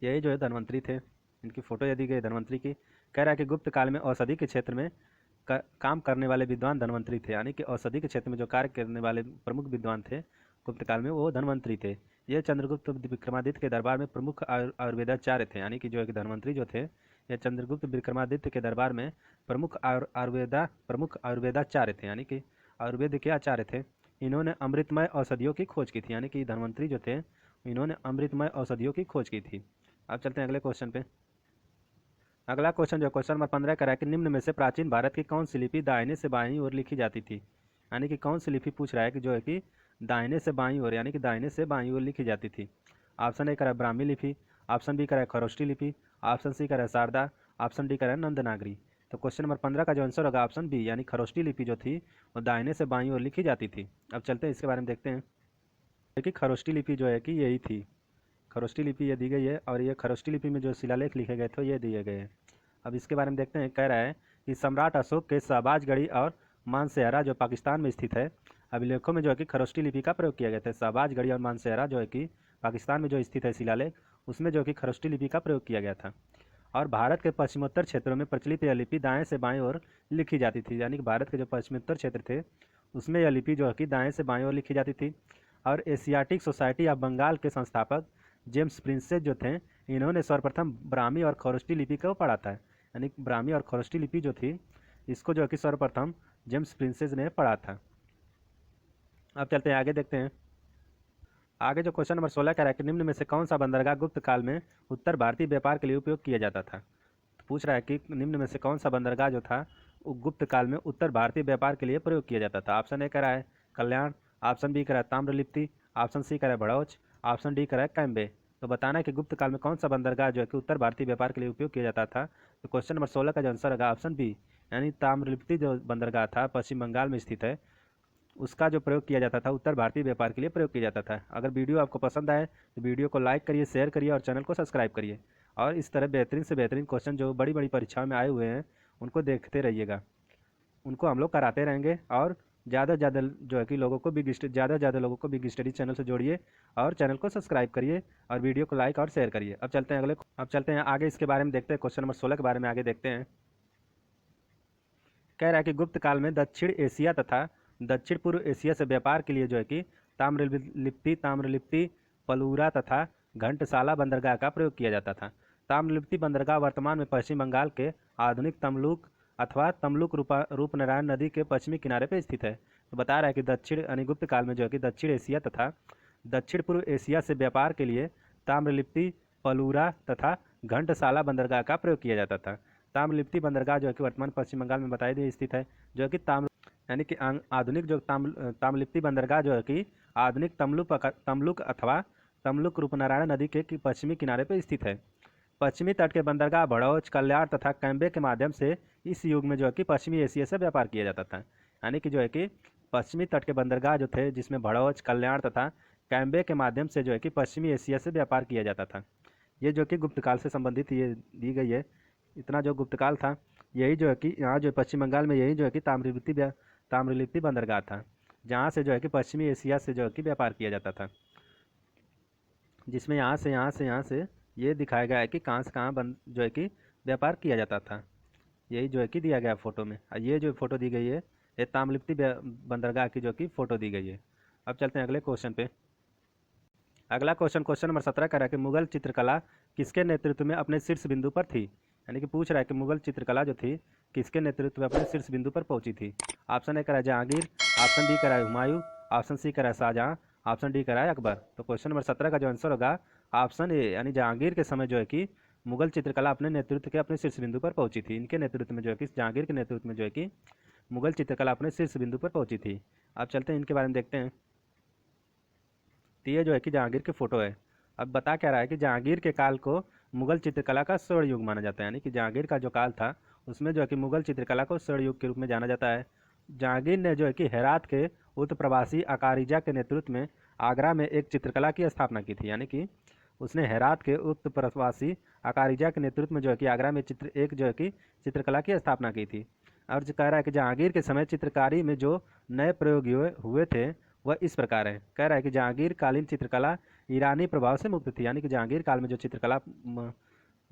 यही जो है धनवंतरी थे, इनकी फोटो यदि गई धनवंतरी की। कह रहा है कि गुप्त काल में औषधि के क्षेत्र में काम करने वाले विद्वान धनवंतरी थे, यानी कि औषधि के क्षेत्र में जो कार्य करने वाले प्रमुख विद्वान थे गुप्त काल में वो धनवंतरी थे। ये चंद्रगुप्त विक्रमादित्य के दरबार में प्रमुख आयुर्वेदाचार्य थे, यानी कि जो है धनवंतरी जो थे ये चंद्रगुप्त विक्रमादित्य के दरबार में प्रमुख आयुर्वेदाचार्य थे, यानी कि आयुर्वेद के आचार्य थे। इन्होंने अमृतमय औषधियों की खोज की थी, यानी कि धनवंतरी जो थे इन्होंने अमृतमय औषधियों की खोज की थी। अब चलते हैं अगले क्वेश्चन पे। अगला क्वेश्चन जो क्वेश्चन नंबर 15 कह रहा है कि निम्न में से प्राचीन भारत की कौन सी लिपि दाहिने से बाईं ओर लिखी जाती थी, यानी कि कौन सी लिपि पूछ रहा है कि जो है कि दाहिने से बाईं ओर यानी कि दाहिने से बाईं ओर लिखी जाती थी। ऑप्शन ए कह रहा है ब्राह्मी लिपि, ऑप्शन बी कह रहा है खरोष्टी लिपि, ऑप्शन सी कह रहा है शारदा, ऑप्शन डी कह रहा है नंदनागरी। तो क्वेश्चन नंबर 15 का जो आंसर होगा ऑप्शन बी, यानी खरोष्टी लिपि जो थी वो दाहिने से बाईं ओर लिखी जाती थी। अब चलते हैं इसके बारे में देखते हैं। देखिए खरोष्टी लिपि जो है कि यही थी, खरोष्टी लिपि ये दी गई है और ये खरोष्टी लिपि में जो शिलालेख लिखे गए थे ये दिए गए हैं। अब इसके बारे में देखते हैं। कह रहा है कि सम्राट अशोक के शहबाजगढ़ी और मानसेहरा जो पाकिस्तान में स्थित है अभिलेखों में जो है कि खरोष्टी लिपि का प्रयोग किया गया था। शहबाजगढ़ी और मानसेहरा जो है कि पाकिस्तान में जो स्थित है शिलालेख उसमें जो कि खरोष्टी लिपि का प्रयोग किया गया था। और भारत के पश्चिमोत्तर क्षेत्रों में प्रचलित यह लिपि दाएं से बाएं ओर लिखी जाती थी, यानी कि भारत के जो पश्चिमोत्तर क्षेत्र थे उसमें यह लिपि जो है कि दाएं से बाएं ओर लिखी जाती थी। और एशियाटिक सोसाइटी ऑफ बंगाल के संस्थापक जेम्स प्रिंसेस जो थे इन्होंने सर्वप्रथम ब्राह्मी और खरोष्टी लिपि को पढ़ा था, यानी ब्राह्मी और खरोष्टी लिपि जो थी इसको जो कि सर्वप्रथम जेम्स प्रिंसेस ने पढ़ा था। अब चलते हैं आगे देखते हैं। आगे जो क्वेश्चन नंबर 16 कह रहा है कि निम्न में से कौन सा बंदरगाह गुप्त काल में उत्तर भारतीय व्यापार के लिए उपयोग किया जाता था। तो पूछ रहा है कि निम्न में से कौन सा बंदरगाह जो था वो गुप्त काल में उत्तर भारतीय व्यापार के लिए प्रयोग किया जाता था। ऑप्शन ए कह रहा है कल्याण, ऑप्शन बी कह रहा है ताम्रलिप्ति, ऑप्शन सी कह रहा है भड़ौच, ऑप्शन डी कह रहा है कैम्बे। तो बताना है कि गुप्त काल में कौन सा बंदरगाह जो है कि उत्तर भारतीय व्यापार के लिए उपयोग किया जाता था। तो क्वेश्चन नंबर 16 का जो आंसर होगा ऑप्शन बी, यानी ताम्रलिप्ति जो बंदरगाह था पश्चिम बंगाल में स्थित है उसका जो प्रयोग किया जाता था उत्तर भारतीय व्यापार के लिए प्रयोग किया जाता था। अगर वीडियो आपको पसंद आए तो वीडियो को लाइक करिए, शेयर करिए और चैनल को सब्सक्राइब करिए। और इस तरह बेहतरीन से बेहतरीन क्वेश्चन जो बड़ी बड़ी परीक्षाओं में आए हुए हैं उनको देखते रहिएगा, उनको हम लोग कराते रहेंगे। और ज़्यादा से ज़्यादा जो है कि लोगों को बिग स्टडी चैनल से जोड़िए और चैनल को सब्सक्राइब करिए और वीडियो को लाइक और शेयर करिए। अब चलते हैं आगे इसके बारे में देखते हैं। क्वेश्चन नंबर 16 के बारे में आगे देखते हैं। कह रहा है कि गुप्त काल में दक्षिण एशिया तथा दक्षिण पूर्व एशिया से व्यापार के लिए जो है कि ताम्रलिप्ति, पलूरा तथा घंटसाला बंदरगाह का प्रयोग किया जाता था। ताम्रलिप्ति बंदरगाह वर्तमान में पश्चिम बंगाल के आधुनिक अथवा तमलुक रूपनारायण नदी के पश्चिमी किनारे पर स्थित है। तो बता रहा है कि दक्षिण यानी गुप्त काल में जो है कि दक्षिण एशिया तथा दक्षिण पूर्व एशिया से व्यापार के लिए ताम्रलिप्ति, पलूरा तथा घंटसाला बंदरगाह का प्रयोग किया जाता था। ताम्रलिप्ति बंदरगाह जो है कि वर्तमान पश्चिम बंगाल में बताई दी स्थित है, जो कि यानी कि आधुनिक जो ताम्रलिप्ति बंदरगाह जो है कि आधुनिक तमलुक अथवा तमलुक रूपनारायण नदी के पश्चिमी किनारे पर स्थित है। पश्चिमी तट के बंदरगाह भड़ौच, कल्याण तथा कैम्बे के माध्यम से इस युग में जो है कि पश्चिमी एशिया से व्यापार किया जाता था। यानी कि जो है कि पश्चिमी तट के बंदरगाह जो थे, जिसमें भड़ौच, कल्याण तथा कैम्बे के माध्यम से जो है कि पश्चिमी एशिया से व्यापार किया जाता था। ये जो कि गुप्तकाल से संबंधित ये दी गई है। इतना जो गुप्तकाल था, यही जो है कि यहाँ जो पश्चिम बंगाल में यही जो है कि ताम्रलिप्ति बंदरगाह था, जहाँ से जो है कि पश्चिमी एशिया से जो है कि व्यापार किया जाता था। जिसमें यहाँ से ये दिखाया गया है कि कहाँ से कहाँ जो है कि व्यापार किया जाता था। यही जो है कि दिया गया फोटो में। ये जो फोटो दी गई है, ये ताम्रलिप्ति बंदरगाह की जो कि फोटो दी गई है। अब चलते हैं अगले क्वेश्चन पे। अगला क्वेश्चन नंबर 17 कह रहा है कि मुगल चित्रकला किसके नेतृत्व में अपने शीर्ष बिंदु पर थी। यानी कि पूछ रहा है कि मुगल चित्रकला जो थी किसके नेतृत्व में अपने शीर्ष बिंदु पर पहुंची थी। ऑप्शन ए कह रहा है जहांगीर, ऑप्शन बी कह रहा है हुमायूं, ऑप्शन सी कह रहा है शाहजहां, ऑप्शन डी कह रहा है अकबर। तो क्वेश्चन नंबर 17 का जो आंसर होगा ऑप्शन ए, यानी जहांगीर के समय जो है कि मुगल चित्रकला अपने नेतृत्व के अपने शीर्ष बिंदु पर पहुंची थी। इनके नेतृत्व में जो है कि जहांगीर के नेतृत्व में जो है कि मुगल चित्रकला अपने शीर्ष बिंदु पर पहुंची थी। अब चलते हैं इनके बारे में देखते हैं। तो ये जो है कि जहांगीर की फ़ोटो है। अब बता क्या रहा है कि जहांगीर के काल को मुगल चित्रकला का स्वर्ण युग माना जाता है। यानी कि जहांगीर का जो काल था उसमें जो है कि मुगल चित्रकला को स्वर्ण युग के रूप में जाना जाता है। जहांगीर ने जो है कि हेरात के उत्प्रवासी अकारिजा के नेतृत्व में आगरा में एक चित्रकला की स्थापना की थी। यानी कि उसने हेरात के उत्प्रवासी अकारिजा के नेतृत्व में जो है कि आगरा में जो है कि चित्रकला की स्थापना की थी। और जो कह रहा है कि जहांगीर के समय चित्रकारी में जो नए प्रयोग हुए थे वह इस प्रकार है। कह रहा है कि जहांगीर कालीन चित्रकला ईरानी प्रभाव से मुक्त थी। यानी कि जहांगीर काल में जो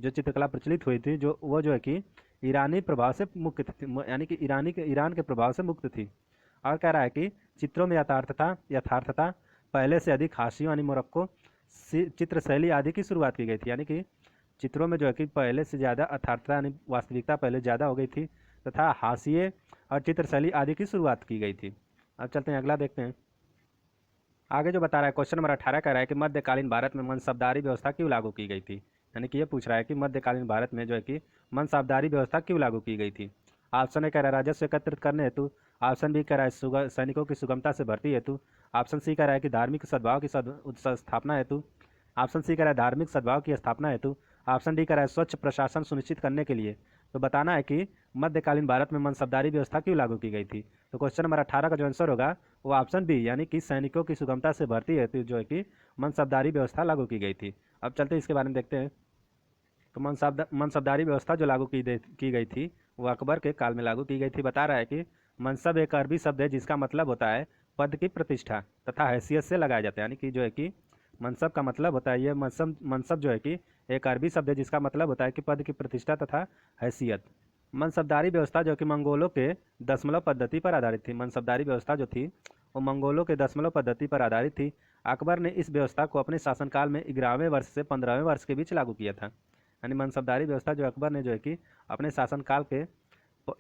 चित्रकला प्रचलित हुई थी वो जो है कि ईरानी प्रभाव से मुक्त थी, यानी कि ईरान के प्रभाव से मुक्त थी। और कह रहा है कि चित्रों में यथार्थता पहले से अधिक हाशियों यानी मोरक्को चित्र शैली आदि की शुरुआत की गई थी। यानी कि चित्रों में जो है कि पहले से ज़्यादा यथार्थता यानी वास्तविकता पहले ज़्यादा हो गई थी तथा हाशिए और चित्रशैली आदि की शुरुआत की गई थी। अब चलते हैं अगला देखते हैं। आगे जो बता रहा है क्वेश्चन नंबर 18 कह रहा है कि मध्यकालीन भारत में मनसबदारी व्यवस्था क्यों लागू की गई थी। यानी कि ये पूछ रहा है कि मध्यकालीन भारत में जो है कि मनसबदारी व्यवस्था क्यों लागू की गई थी। ऑप्शन ए कह रहा है राजस्व एकत्रित करने हेतु, ऑप्शन बी कह रहा है सैनिकों की सुगमता से भर्ती हेतु, ऑप्शन सी कह रहा है कि धार्मिक सद्भाव की स्थापना हेतु, ऑप्शन सी कह रहा है धार्मिक सद्भाव की स्थापना हेतु, ऑप्शन डी कह रहा है स्वच्छ प्रशासन सुनिश्चित करने के लिए। तो बताना है कि मध्यकालीन भारत में मनसबदारी व्यवस्था क्यों लागू की गई थी। तो क्वेश्चन नंबर 18 का जो आंसर होगा वो ऑप्शन बी, यानी कि सैनिकों की सुगमता से भर्ती हेतु जो है कि मनसबदारी व्यवस्था लागू की गई थी। अब चलते हैं इसके बारे में देखते हैं। तो मनसबदारी व्यवस्था जो लागू की गई थी वो अकबर के काल में लागू की गई थी। बता रहा है कि मनसब एक अरबी शब्द है जिसका मतलब होता है पद की प्रतिष्ठा तथा हैसियत से लगाया जाता है। यानी कि जो है कि मनसब का मतलब होता है, ये मनसब जो है कि एक अरबी शब्द है जिसका मतलब होता है कि पद की प्रतिष्ठा तथा हैसियत। मनसबदारी व्यवस्था जो कि मंगोलों के दशमलव पद्धति पर आधारित थी। मनसबदारी व्यवस्था जो थी वो मंगोलों के दशमलव पद्धति पर आधारित थी। अकबर ने इस व्यवस्था को अपने शासनकाल में 11वें वर्ष से 15वें वर्ष के बीच लागू किया था। यानी मनसबदारी व्यवस्था जो अकबर ने जो है कि अपने शासनकाल के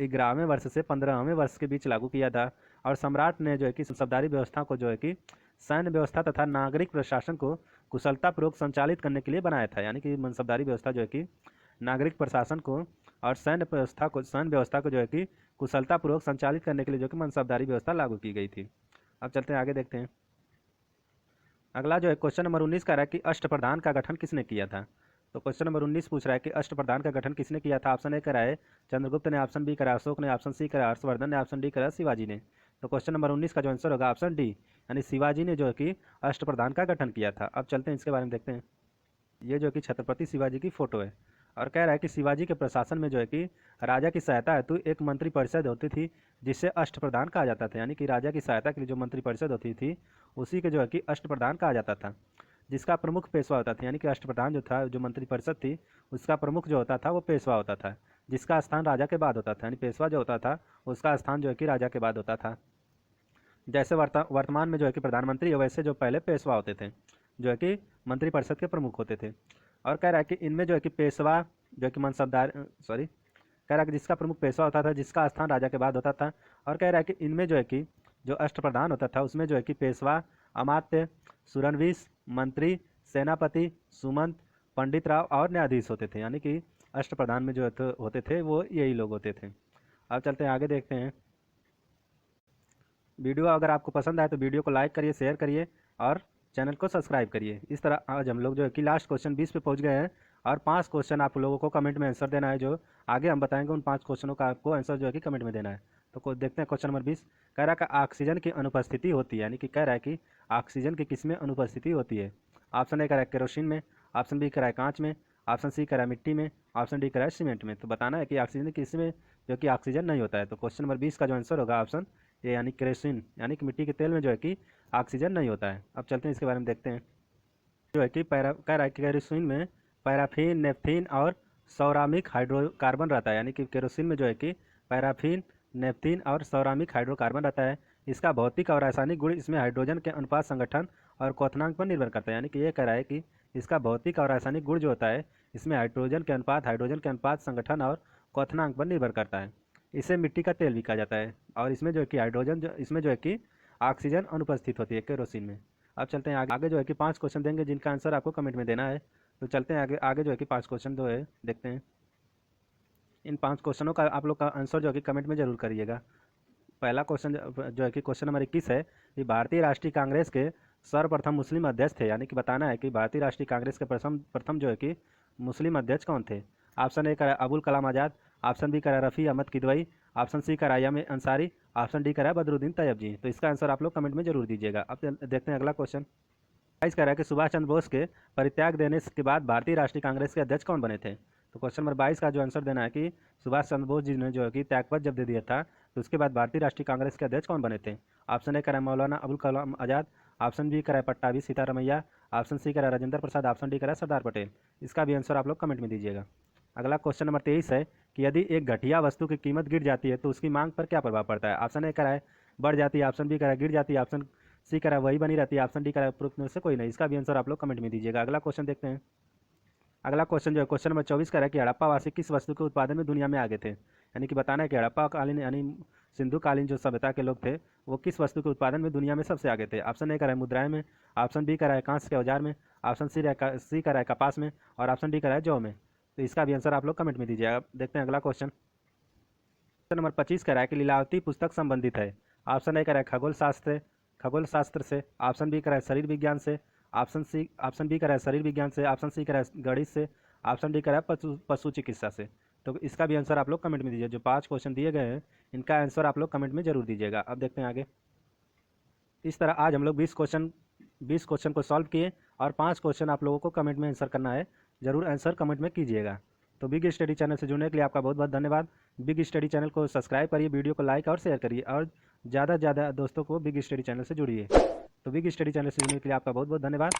11वें वर्ष से 15वें वर्ष के बीच लागू किया था। और सम्राट ने जो है कि मनसबदारी व्यवस्था को जो है कि सैन्य व्यवस्था तथा नागरिक प्रशासन को कुशलतापूर्वक संचालित करने के लिए बनाया था। यानी कि मनसबदारी व्यवस्था जो है कि नागरिक प्रशासन को और सैन्य व्यवस्था को जो है कि कुशलतापूर्वक संचालित करने के लिए जो कि मनसबदारी व्यवस्था लागू की गई थी। अब चलते हैं आगे देखते हैं। अगला जो है क्वेश्चन नंबर 19 कह रहा है कि अष्टप्रधान का गठन किसने किया था। तो क्वेश्चन नंबर 19 पूछ रहा है कि अष्टप्रधान का गठन किसने किया था। ऑप्शन ए कह रहा है चंद्रगुप्त ने, ऑप्शन बी कह रहा है अशोक ने, ऑप्शन सी कह रहा है हर्षवर्धन ने, ऑप्शन डी कह रहा है शिवाजी ने। तो क्वेश्चन नंबर 19 का जो आंसर होगा ऑप्शन डी, यानी शिवाजी ने जो है कि अष्टप्रधान का गठन किया था। अब चलते हैं इसके बारे में देखते हैं। ये जो कि छत्रपति शिवाजी की फोटो है और कह रहा है कि शिवाजी के प्रशासन में जो है कि राजा की सहायता हेतु एक मंत्री परिषद होती थी जिससे अष्टप्रधान कहा जाता था। यानी कि राजा की सहायता के लिए जो मंत्री परिषद होती थी उसी के जो है कि अष्टप्रधान कहा जाता था, जिसका प्रमुख पेशवा होता था। यानी कि अष्टप्रधान जो था, जो मंत्री परिषद थी, उसका प्रमुख जो होता था वो पेशवा होता था, जिसका स्थान राजा के बाद होता था। यानी पेशवा जो होता था उसका स्थान जो है कि राजा के बाद होता था। जैसे वर्तमान में जो है कि प्रधानमंत्री है, वैसे जो पहले पेशवा होते थे जो है कि मंत्रिपरिषद के प्रमुख होते थे। और कह रहा है कि इनमें जो है कि पेशवा जो है कि कह रहा है कि जिसका प्रमुख पेशवा होता था, जिसका स्थान राजा के बाद होता था। और कह रहा है कि इनमें जो है कि जो अष्टप्रधान होता था उसमें जो है कि पेशवा, अमात्य, सुरनवीस, मंत्री, सेनापति, सुमंत, पंडित राव और न्यायाधीश होते थे। यानी कि अष्टप्रधान में जो होते थे वो यही लोग होते थे। अब चलते हैं आगे, देखते हैं। वीडियो अगर आपको पसंद आए तो वीडियो को लाइक करिए, शेयर करिए और चैनल को सब्सक्राइब करिए। इस तरह आज हम लोग जो है कि लास्ट क्वेश्चन 20 पे पहुंच गए हैं और 5 क्वेश्चन आप लोगों को कमेंट में आंसर देना है। जो आगे हम बताएंगे उन 5 क्वेश्चनों का आपको आंसर जो है कि कमेंट में देना है। तो देखते हैं क्वेश्चन नंबर 20। कह रहा है कि ऑक्सीजन की अनुपस्थिति होती है, यानी कि कह रहा है कि ऑक्सीजन की किस में अनुपस्थिति होती है। ऑप्शन ए कह रहा है केरोसिन में, ऑप्शन बी कह रहा है कांच में, ऑप्शन सी कह रहा है मिट्टी में, ऑप्शन डी कह रहा है सीमेंट में। तो बताना है कि ऑक्सीजन किस में जो कि ऑक्सीजन नहीं होता है। तो क्वेश्चन नंबर 20 का जो आंसर होगा ऑप्शन ए यानी केरोसिन, यानी कि मिट्टी के तेल में जो है कि ऑक्सीजन नहीं होता है। अब चलते हैं इसके बारे में देखते हैं। जो है कि कह रहा है कि केरोसिन में पैराफिन, नेफ्थीन और सौरामिक हाइड्रोकार्बन रहता है। यानी कि केरोसिन में जो है कि पैराफिन, नेफ्थीन और सौरामिक हाइड्रोकार्बन रहता है। इसका भौतिक और रासायनिक गुण इसमें हाइड्रोजन के अनुपात, संगठन और क्वथनांक पर निर्भर करता है। यानी कि ये कह रहा है कि इसका भौतिक और रासायनिक गुण जो होता है इसमें हाइड्रोजन के अनुपात, संगठन और क्वथनांक पर निर्भर करता है। इसे मिट्टी का तेल भी कहा जाता है और इसमें जो है कि इसमें जो है कि ऑक्सीजन अनुपस्थित होती है केरोसिन में। अब चलते हैं आगे जो है कि 5 क्वेश्चन देंगे जिनका आंसर आपको कमेंट में देना है। तो चलते हैं आगे जो है कि 5 क्वेश्चन जो है देखते हैं। इन 5 क्वेश्चनों का आप लोग का आंसर जो है कि कमेंट में जरूर करिएगा। पहला क्वेश्चन जो है कि क्वेश्चन नंबर 21 है कि भारतीय राष्ट्रीय कांग्रेस के सर्वप्रथम मुस्लिम अध्यक्ष थे। यानी कि बताना है कि भारतीय राष्ट्रीय कांग्रेस के प्रथम जो है कि मुस्लिम अध्यक्ष कौन थे। ऑप्शन ए करा अबुल कलाम आज़ाद, ऑप्शन बी करा रफ़ी अहमद किदवई, ऑप्शन सी करा एम अंसारी, ऑप्शन डी करा बदरुद्दीन तैयब जी। तो इसका आंसर आप लोग कमेंट में जरूर दीजिएगा। अब देखते हैं अगला क्वेश्चन। बाईस कह रहा है कि सुभाष चंद्र बोस के परित्याग देने के बाद भारतीय राष्ट्रीय कांग्रेस के अध्यक्ष कौन बने थे। तो क्वेश्चन नंबर 22 का जो आंसर देना है कि सुभाष चंद्र बोस जी ने जो है कि त्यागपत्र जब दे दिया था तो उसके बाद भारतीय राष्ट्रीय कांग्रेस के अध्यक्ष कौन बने थे। ऑप्शन ए करा है मौलाना अबुल कलाम आज़ाद, ऑप्शन बी करा है पट्टाभी सीतारमैया, ऑप्शन सी करा है राजेंद्र प्रसाद, ऑप्शन डी करा है सरदार पटेल। इसका भी आंसर आप लोग कमेंट में दीजिएगा। अगला क्वेश्चन नंबर 23 है कि यदि एक घटिया वस्तु की कीमत गिर जाती है तो उसकी मांग पर क्या प्रभाव पड़ता है। ऑप्शन ए करा है बढ़ जाती है, ऑप्शन बी करा है गिर जाती है, ऑप्शन सी करा है वही बनी रहती है, ऑप्शन डी करा है उपरोक्त में से कोई नहीं। इसका भी आंसर आप लोग कमेंट में दीजिएगा। अगला क्वेश्चन देखते हैं। अगला क्वेश्चन जो है क्वेश्चन नंबर 24 कह रहा है कि हड़प्पावासी किस वस्तु के उत्पादन में दुनिया में आगे थे। यानी कि बताना है कि हड़प्पा कालीन यानी सिंधु कालीन जो सभ्यता के लोग थे वो किस वस्तु के उत्पादन में दुनिया में सबसे आगे थे। ऑप्शन ए करा है मुद्राएं में, ऑप्शन बी करा है कांस्य के औजार में, ऑप्शन सी करा है कपास में और ऑप्शन डी करा है जौ में। तो इसका भी आंसर आप लोग कमेंट में दीजिएगा। देखते हैं अगला क्वेश्चन। क्वेश्चन नंबर 25 कह रहा है कि लीलावती पुस्तक संबंधित है। ऑप्शन ए कह रहा है खगोल शास्त्र से, ऑप्शन बी कह रहा है शरीर विज्ञान से, ऑप्शन बी कह रहा है शरीर विज्ञान से, ऑप्शन सी कह रहा है गणित से, ऑप्शन डी कह रहा है पशु चिकित्सा से। तो इसका भी आंसर आप लोग कमेंट में दीजिए। जो 5 क्वेश्चन दिए गए हैं इनका आंसर आप लोग कमेंट में जरूर दीजिएगा। अब देखते हैं आगे। इस तरह आज हम लोग 20 क्वेश्चन को सॉल्व किए और 5 क्वेश्चन आप लोगों को कमेंट में आंसर करना है। जरूर आंसर कमेंट में कीजिएगा। तो बिग स्टडी चैनल से जुड़ने के लिए आपका बहुत बहुत धन्यवाद। बिग स्टडी चैनल को सब्सक्राइब करिए, वीडियो को लाइक और शेयर करिए और ज़्यादा से ज़्यादा दोस्तों को बिग स्टडी चैनल से जुड़िए। तो बिग स्टडी चैनल से जुड़ने के लिए आपका बहुत बहुत धन्यवाद।